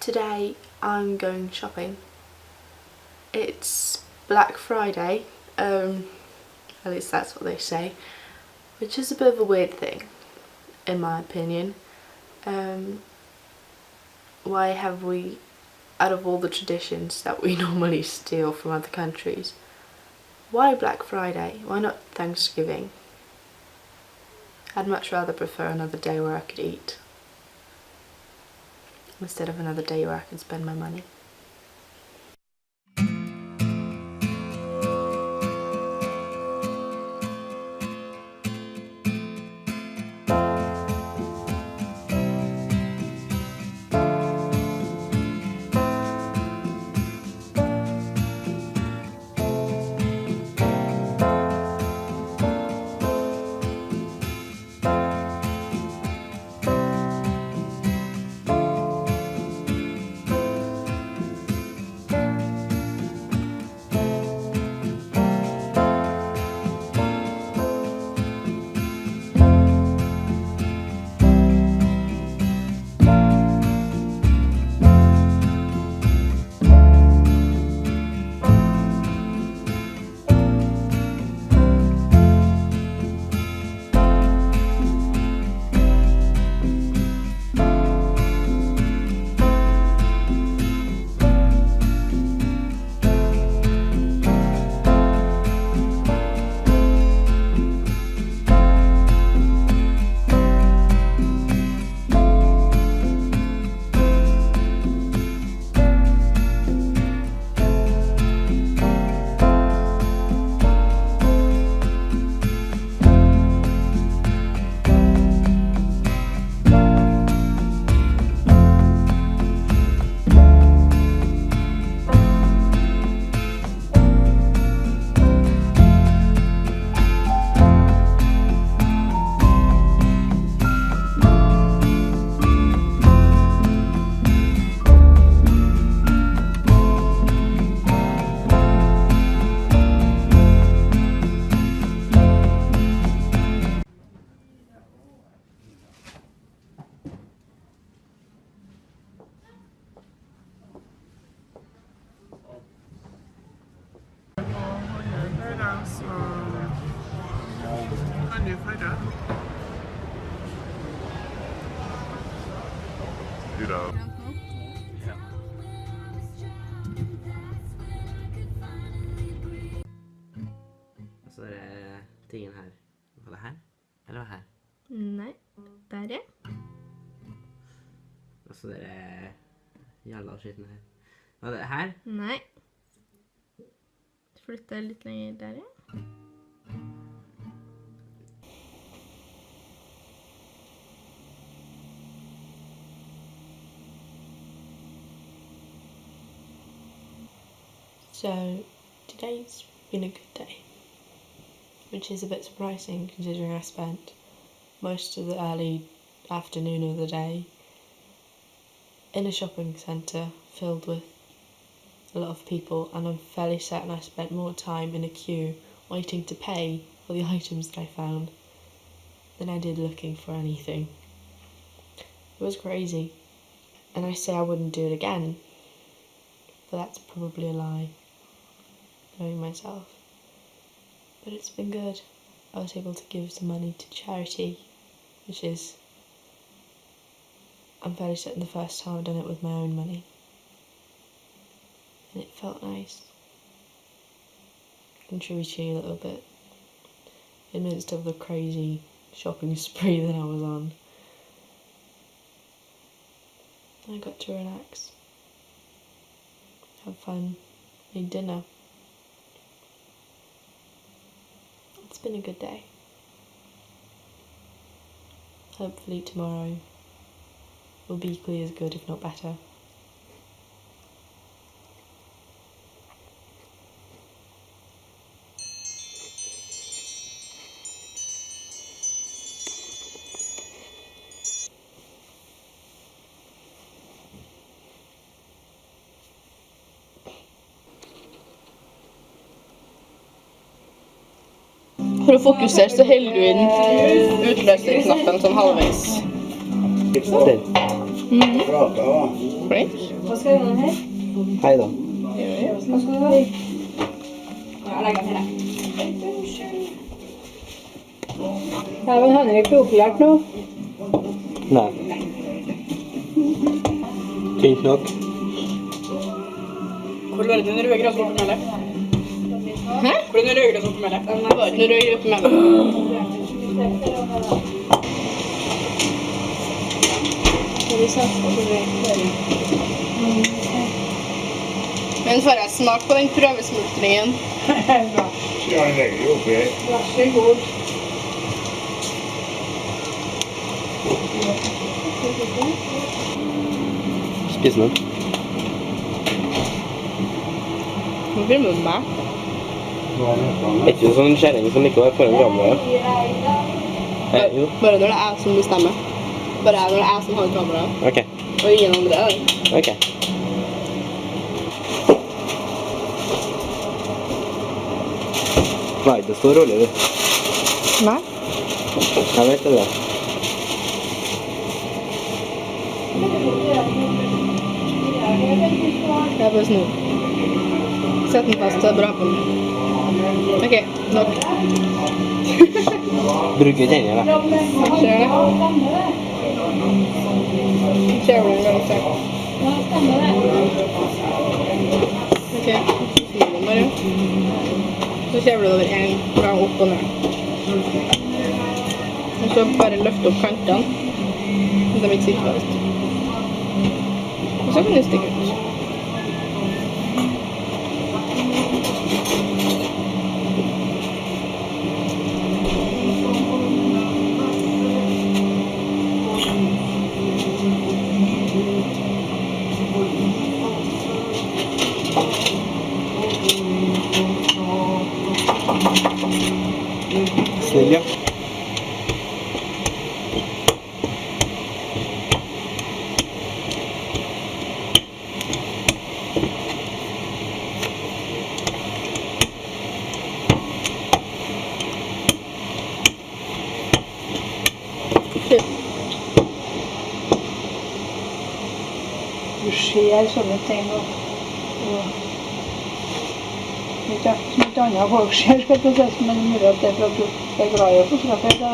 today I'm going shopping. It's Black Friday, at least that's what they say, which is a bit of a weird thing in my opinion. Why have we, out of all the traditions that we normally steal from other countries, why Black Friday? Why not Thanksgiving? I'd much rather prefer another day where I could eat instead of another day where I can spend my money. Så er det tingen her. Var det her? Eller var det her? Nei, der ja. Og så er det Hjallar-skitten her. Var det her? Nei. Flytter jeg litt lenger der ja. So today's been a good day, which is a bit surprising considering I spent most of the early afternoon of the day in a shopping centre filled with a lot of people, and I'm fairly certain I spent more time in a queue waiting to pay for the items that I found than I did looking for anything. It was crazy, and I say I wouldn't do it again, but that's probably a lie, knowing myself. But it's been good. I was able to give some money to charity, which is, I'm fairly certain, the first time I've done it with my own money. And it felt nice. Contributing a little bit in the midst of the crazy shopping spree that I was on. I got to relax, have fun, made dinner. It's been a good day. Hopefully tomorrow will be equally as good, if not better. For å fokusere så holder du inn utløserknappen sånn halvveis. Den. Flink. Hva skal jeg gjøre her? Hei da. Hva skal du ha? Ja, legg den her. Men Henrik er opplært nå. Nei. Tynt nok. Hvor var det den røde grønn på melet? Hæ? Hvor er den røde grønn på melet? Det var ikke noe røyre oppi mellom. Men får jeg smak på den prøvesmultringen? Ja, den legger jo oppi her. Vær så god. Spis den. Nå blir det med meg. Er ikke du sånn kjerring som liker å være foran kameraet? Jo. Bare når det er jeg som bestemmer. Bare når det er jeg som har kameraet. Ok. Og ingen andre. Ok. Nei, det står rolig, du. Nei. Jeg vet det. Jeg er bare snu. Sett den fast, det er bra på den. Ok, nok. Bruker ikke hendene, da. Ser det? Ser du den ganske? Ok, så snur den bare. Så ser du det over en gang opp og ned. Og så bare løfte opp kantene. Så de ikke sitter fast. Og så kan du stikke ut. Snill, ja. Du ser sånne ting og ikke andre folk ser, skal du si, men mulig at det er for at du er glad i å fotografere det da.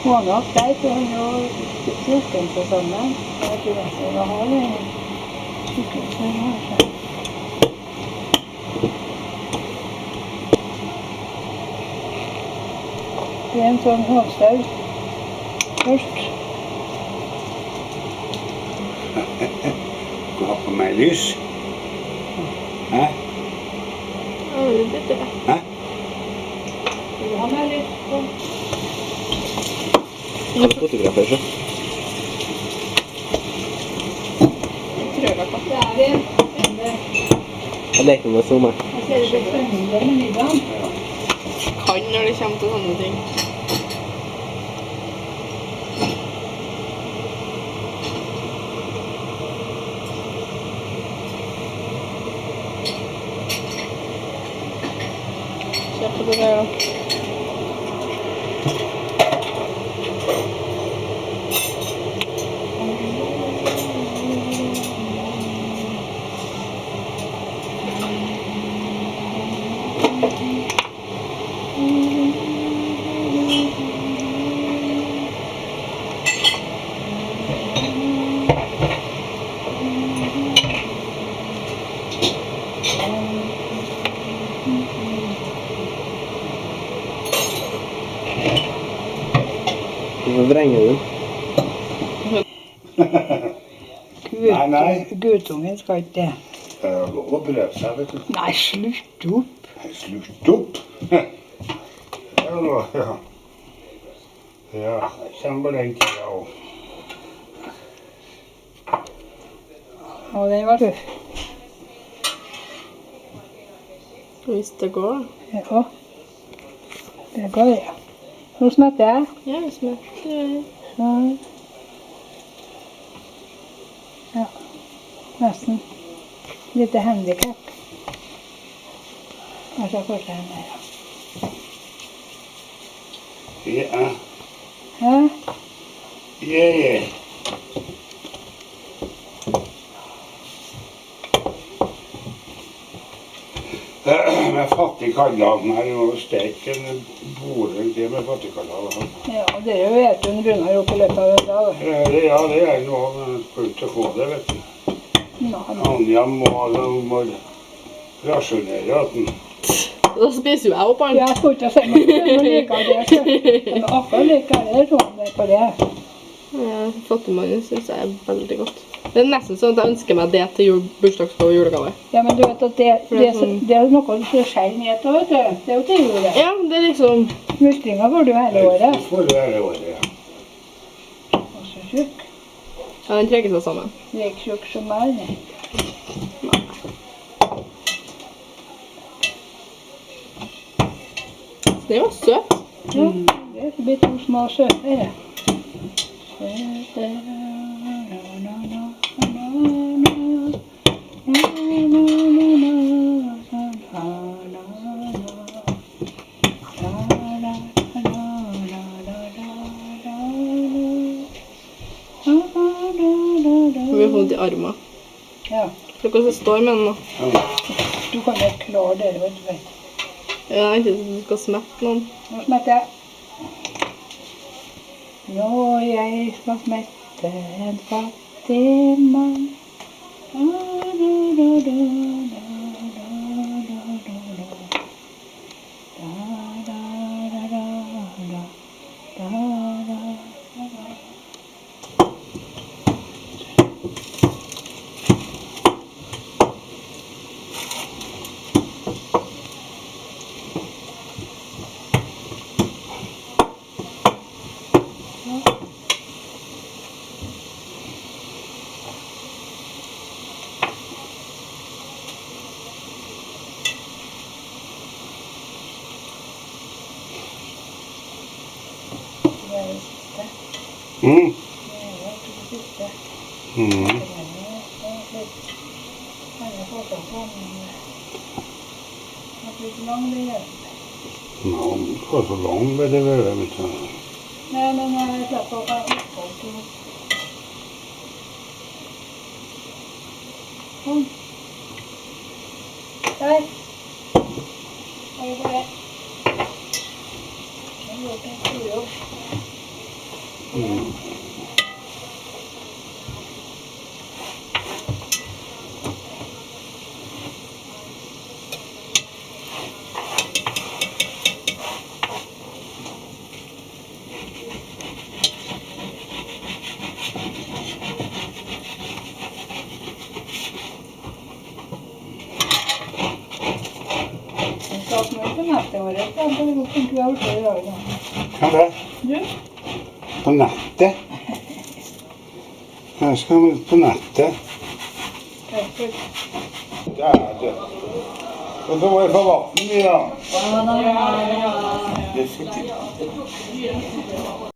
Hånda opp deg, for han jo trykken seg sammen. Jeg tror at det har det trykken seg her. Det er en sånn hårstaug først. Gå på meg lys. Hæ? Hæ? Han er litt på. Kan du fotografere seg? Det er vi. Jeg leker med zoom, jeg. Jeg ser det spennende med middagen. Kan når det kommer til sånne ting. Se på det der da. Hvorfor vrenger du? Nei. Guttungen skal ikke det. Det er lov å prøve seg, vet du. Nei, slutt opp. Nei, slutt opp. Ja, nå, ja. Ja, jeg kommer på den tida også. Og den var tøff. Hvis det går. Ja. Det går, ja. Nå smetter jeg. Ja, det smetter. Sånn. Ja, nesten. Lite handicap. Og så får jeg den der. Ja, Hæ? ja. med fattigkallan her og steke en boring til med fattigkallan. Ja, dere vet jo en Runar opp i løpet av en dag. Ja, det er noe, men skal ikke få det, vet du. Anja må rasjonere at den. Da spiser jo jeg opp den. Jeg skulle ikke si noe, men liker det. Men akkurat liker det, tror jeg på det. Fattigmannen synes jeg er veldig godt. Det er nesten sånn at jeg ønsker meg det til bursdagsgave og julegave. Ja, men du vet at det er noe du skjær ned til, vet du. Det er jo til jule. Ja, det er liksom... Muslinger får du hele året. Det får du hele året, ja. Og så tjukk. Ja, den trekker seg sammen. Like tjukk som meg, nei. Den var søt. Ja, det blir to små søte her. Søte, Vi har vondt i armen. Ja, For hvordan det står med den da. du kan ikke klare det, vet du. Ja, ikke så du skal smette noen. Nå smetter jeg. Når jeg skal smette en fattig mann. Mm. Ja, det var så lang ved det vel, vet du. Nei, men jeg slapper opp her. Sånn. Der. Har vi det. Nå har vi gjort en stor jobb. Neste år, så hadde det gått en kveld før i dag. Hva er det? Du? På nettet? Jeg skal på nettet. Perfekt. Det er det. Og så må jeg få vann i da. Det skal til.